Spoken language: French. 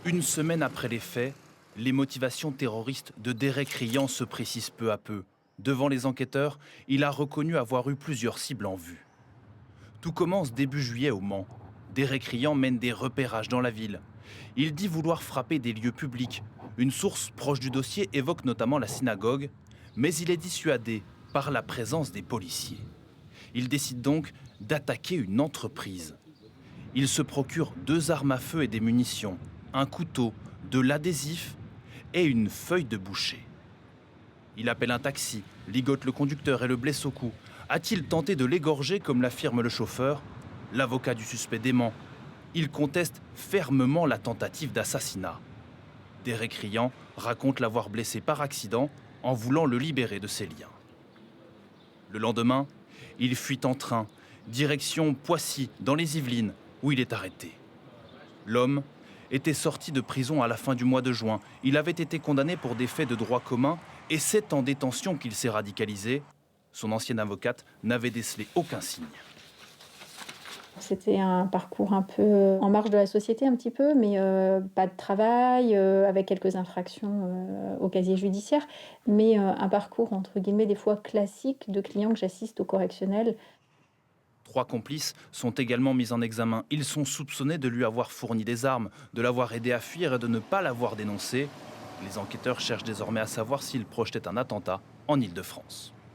Une semaine après les faits, les motivations terroristes de Derek Riant se précisent peu à peu. Devant les enquêteurs, il a reconnu avoir eu plusieurs cibles en vue. Tout commence début juillet au Mans. Derek Riant mène des repérages dans la ville. Il dit vouloir frapper des lieux publics. Une source proche du dossier évoque notamment la synagogue, mais il est dissuadé par la présence des policiers. Il décide donc d'attaquer une entreprise. Il se procure 2 armes à feu et des munitions, un couteau, de l'adhésif et une feuille de boucher. Il appelle un taxi, ligote le conducteur et le blesse au cou. A-t-il tenté de l'égorger comme l'affirme le chauffeur? L'avocat du suspect dément. Il conteste fermement la tentative d'assassinat. Derek Riant raconte l'avoir blessé par accident en voulant le libérer de ses liens. Le lendemain, il fuit en train, direction Poissy, dans les Yvelines, où il est arrêté. L'homme était sorti de prison à la fin du mois de juin. Il avait été condamné pour des faits de droit commun et c'est en détention qu'il s'est radicalisé. Son ancienne avocate n'avait décelé aucun signe. C'était un parcours un peu en marge de la société un petit peu, mais pas de travail, avec quelques infractions au casier judiciaire, mais un parcours entre guillemets des fois classique de clients que j'assiste au correctionnel. 3 complices sont également mis en examen. Ils sont soupçonnés de lui avoir fourni des armes, de l'avoir aidé à fuir et de ne pas l'avoir dénoncé. Les enquêteurs cherchent désormais à savoir s'il projetait un attentat en Île-de-France.